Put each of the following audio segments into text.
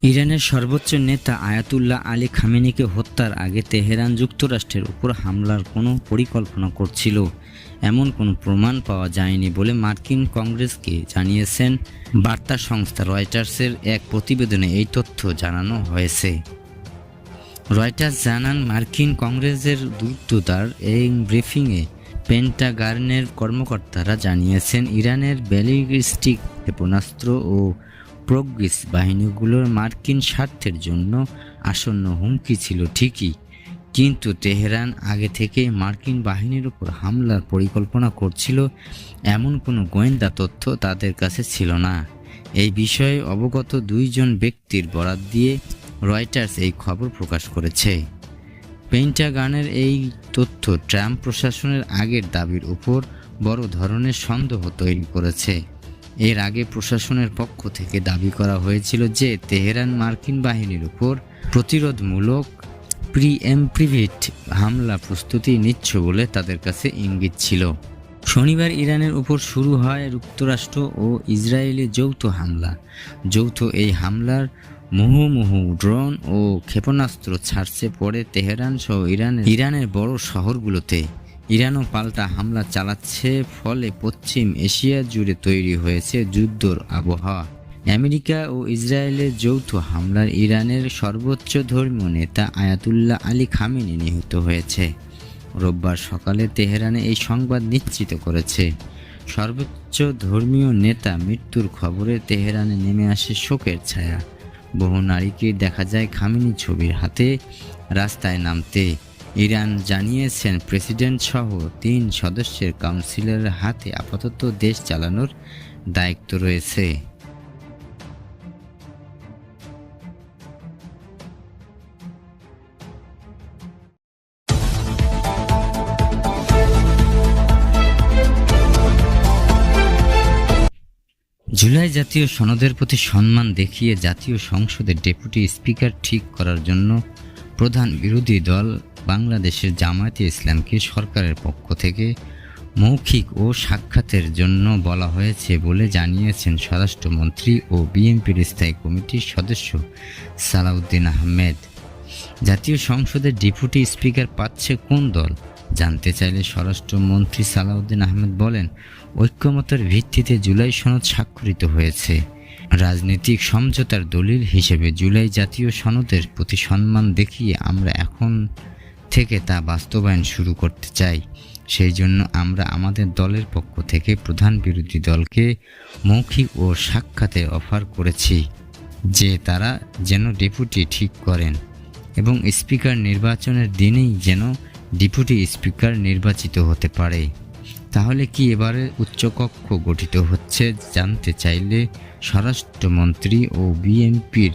ইরানের সর্বোচ্চ নেতা আয়াতুল্লাহ আলী খামেনিকে হত্যার আগে তেহরান যুক্তরাষ্ট্রের উপর হামলার কোনো পরিকল্পনা করছিল এমন কোনো প্রমাণ পাওয়া যায়নি বলে মার্কিন কংগ্রেসকে জানিয়েছেন বার্তা সংস্থা রয়টার্সের এক প্রতিবেদনে এই তথ্য জানানো হয়েছে। রয়টার্স জানান, মার্কিন কংগ্রেসের দূততার এই ব্রিফিংয়ে পেন্টাগনের কর্মকর্তারা জানিয়েছেন, ইরানের ব্যালিস্টিক ক্ষেপণাস্ত্র ও প্রজ্ঞিস বাহিনীগুলোর মার্কিন স্বার্থের জন্য আসন্ন হুমকি ছিল ঠিকই, কিন্তু তেহরান আগে থেকে মার্কিন বাহিনীর উপর হামলার পরিকল্পনা করছিল এমন কোনো গোয়েন্দা তথ্য তাদের কাছে ছিল না। এই বিষয়ে অবগত দুইজন ব্যক্তির বরাত দিয়ে রয়টার্স এই খবর প্রকাশ করেছে। পেন্টাগনের এই তথ্য ট্রাম্প প্রশাসনের আগের দাবির উপর বড় ধরনের সন্দেহ তৈরি করেছে। এর আগে প্রশাসনের পক্ষ থেকে দাবি করা হয়েছিল যে তেহরান মার্কিন বাহিনীর উপর প্রতিরোধমূলক প্রিএমপ্টিভ হামলা প্রস্তুতি নিচ্ছে বলে তাদের কাছে ইঙ্গিত ছিল। শনিবার ইরানের উপর শুরু হয় যুক্তরাষ্ট্র ও ইসরায়েলের যৌথ হামলা। এই হামলার মুহুর্মুহু ড্রোন ও ক্ষেপণাস্ত্র ছাড়ছে পড়ে তেহরান সহ ইরানের বড় শহরগুলোতে। ইরানও পাল্টা হামলা চালাচ্ছে, ফলে পশ্চিম এশিয়া জুড়ে তৈরি হয়েছে যুদ্ধর আবহাওয়া। আমেরিকা ও ইসরায়েলের যৌথ হামলায় ইরানের সর্বোচ্চ ধর্মীয় নেতা আয়াতুল্লাহ আলী খামেনি নিহত হয়েছে। রোববার সকালে তেহরানে এই সংবাদ নিশ্চিত করেছে। সর্বোচ্চ ধর্মীয় নেতা মৃত্যুর খবরে তেহরানে নেমে আসে শোকের ছায়া। বহু নারীকে দেখা যায় খামেনি ছবির হাতে রাস্তায় নামতে। ইরান জানিয়েছেন, প্রেসিডেন্ট সহ 3 সদস্যের কাউন্সিলের হাতে আপাতত দেশ চালানোর দায়িত্ব রয়েছে। জুলাই জাতীয় সনদের প্রতি সম্মান দেখিয়ে জাতীয় সংসদের ডেপুটি স্পিকার ঠিক করার জন্য প্রধান বিরোধী দল বাংলাদেশের জামায়াতে ইসলামকে সরকারের পক্ষ থেকে মৌখিক ও সাক্ষাতের জন্য বলা হয়েছে বলে জানিয়েছেন স্বরাষ্ট্রমন্ত্রী ও বিএনপির স্থায়ী কমিটির সদস্য সালাউদ্দিন আহমেদ। জাতীয় সংসদের ডেপুটি স্পিকার পাচ্ছে কোন দল জানতে চাইলে স্বরাষ্ট্রমন্ত্রী সালাউদ্দিন আহমেদ বলেন, ঐক্যমতের ভিত্তিতে জুলাই সনদ স্বাক্ষরিত হয়েছে। রাজনৈতিক সমঝোতার দলিল হিসেবে জুলাই জাতীয় সনদের প্রতি সম্মান দেখিয়ে আমরা এখন থেকে তা বাস্তবায়ন শুরু করতে চাই। সেই জন্য আমরা আমাদের দলের পক্ষ থেকে প্রধান বিরোধী দলকে মৌখিক ও সাক্ষাতে অফার করেছি যে তারা যেন ডেপুটি ঠিক করেন এবং স্পিকার নির্বাচনের দিনেই যেন ডেপুটি স্পিকার নির্বাচিত হতে পারে। তাহলে কি এবারে উচ্চকক্ষ গঠিত হচ্ছে জানতে চাইলে স্বরাষ্ট্রমন্ত্রী ও বিএনপির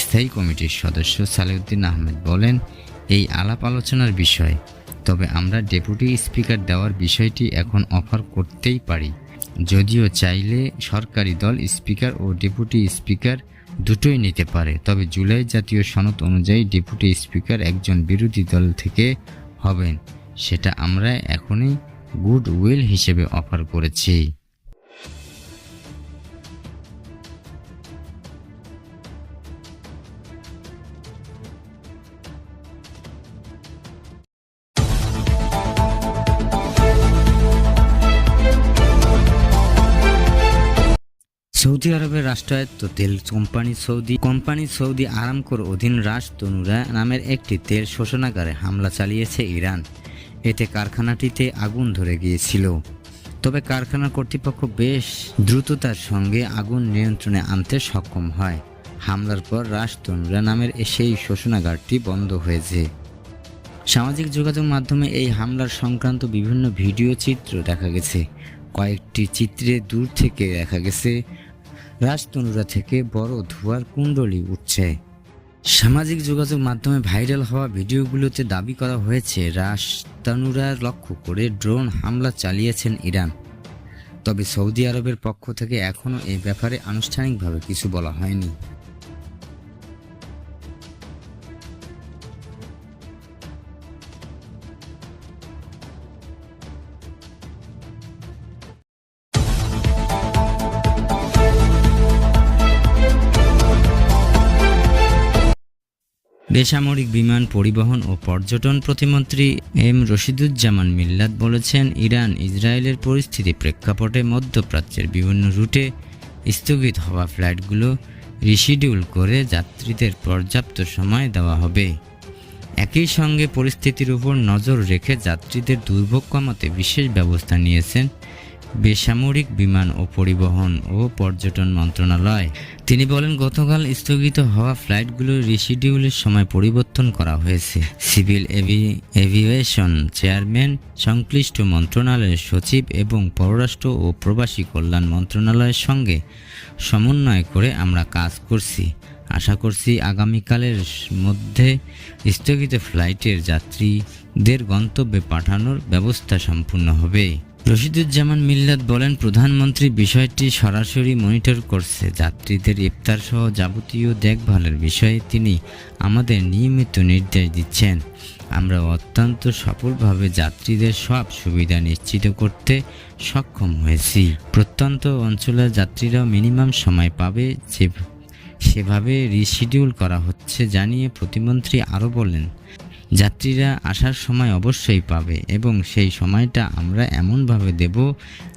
স্থায়ী কমিটির সদস্য সালাউদ্দিন আহমেদ বলেন, এই আলাপ আলোচনার বিষয়, তবে আমরা ডেপুটি স্পিকার দেওয়ার বিষয়টি এখন অফার করতেই পারি। যদিও চাইলে সরকারি দল স্পিকার ও ডেপুটি স্পিকার দুটোই নিতে পারে, তবে জুলাই জাতীয় সনদ অনুযায়ী ডেপুটি স্পিকার একজন বিরোধী দল থেকে হবেন, সেটা আমরা এখনই গুড উইল হিসেবে অফার করেছি। সৌদি আরবের রাষ্ট্রায়ত্ত তেল কোম্পানি সৌদি আরামকোর অধীন রাস তনুরা নামের একটি তেল শোষণাগারে হামলা চালিয়েছে ইরান। এতে কারখানাটিতে আগুন ধরে গিয়েছিল, তবে কারখানা কর্তৃপক্ষ বেশ দ্রুততার সঙ্গে আগুন নিয়ন্ত্রণে আনতে সক্ষম হয়। হামলার পর রাস তনুরা নামের সেই শোষণাগারটি বন্ধ হয়েছে। সামাজিক যোগাযোগ মাধ্যমে এই হামলার সংক্রান্ত বিভিন্ন ভিডিও চিত্র দেখা গেছে। কয়েকটি চিত্রে দূর থেকে দেখা গেছে রাজতনুরা থেকে বড় ধোঁয়ার কুণ্ডলী উঠছে। সামাজিক যোগাযোগ মাধ্যমে ভাইরাল হওয়া ভিডিওগুলোতে দাবি করা হয়েছে রাজতনুরা লক্ষ্য করে ড্রোন হামলা চালিয়েছেন ইরান। তবে সৌদি আরবের পক্ষ থেকে এখনও এই ব্যাপারে আনুষ্ঠানিকভাবে কিছু বলা হয়নি। বেসামরিক বিমান পরিবহন ও পর্যটন প্রতিমন্ত্রী এম রশিদুজ্জামান মিল্লাত বলেছেন, ইরান ইসরায়েলের পরিস্থিতি প্রেক্ষাপটে মধ্যপ্রাচ্যের বিভিন্ন রুটে স্থগিত হওয়া ফ্লাইটগুলো রিশিডিউল করে যাত্রীদের পর্যাপ্ত সময় দেওয়া হবে। একই সঙ্গে পরিস্থিতির উপর নজর রেখে যাত্রীদের দুর্ভোগ কমাতে বিশেষ ব্যবস্থা নিয়েছেন বেসামরিক বিমান ও পরিবহন ও পর্যটন মন্ত্রণালয়। তিনি বলেন, গতকাল স্থগিত হওয়া ফ্লাইটগুলোর রিশিডিউলের সময় পরিবর্তন করা হয়েছে। সিভিল এভিয়েশন চেয়ারম্যান, সংশ্লিষ্ট মন্ত্রণালয়ের সচিব এবং পররাষ্ট্র ও প্রবাসী কল্যাণ মন্ত্রণালয়ের সঙ্গে সমন্বয় করে আমরা কাজ করছি। আশা করছি আগামীকালের মধ্যে স্থগিত ফ্লাইটের যাত্রীদের গন্তব্যে পাঠানোর ব্যবস্থা সম্পূর্ণ হবে। রশিদুজ্জামান মিল্লাত বলেন, প্রধানমন্ত্রী বিষয়টি সরাসরি মনিটর করছে। যাত্রীদের ইফতার সহ যাবতীয় দেখভালের বিষয়ে তিনি আমাদের নিয়মিত নির্দেশ দিচ্ছেন। আমরা অত্যন্ত সফলভাবে যাত্রীদের সব সুবিধা নিশ্চিত করতে সক্ষম হয়েছি। প্রত্যন্ত অঞ্চলের যাত্রীরাও মিনিমাম সময় পাবে, সেভাবে রিশিডিউল করা হচ্ছে জানিয়ে প্রতিমন্ত্রী আরও বলেন, যাত্রীরা আসার সময় অবশ্যই পাবে এবং সেই সময়টা আমরা এমনভাবে দেব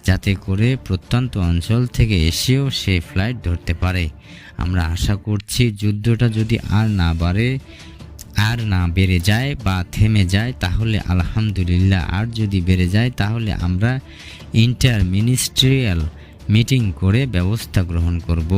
যাতে করে প্রত্যন্ত অঞ্চল থেকে এসেও সে ফ্লাইট ধরতে পারে। আমরা আশা করছি যুদ্ধটা যদি আর না বেড়ে যায় বা থেমে যায় তাহলে আলহামদুলিল্লাহ, আর যদি বেড়ে যায় তাহলে আমরা ইন্টার মিনিস্ট্রিয়াল মিটিং করে ব্যবস্থা গ্রহণ করব।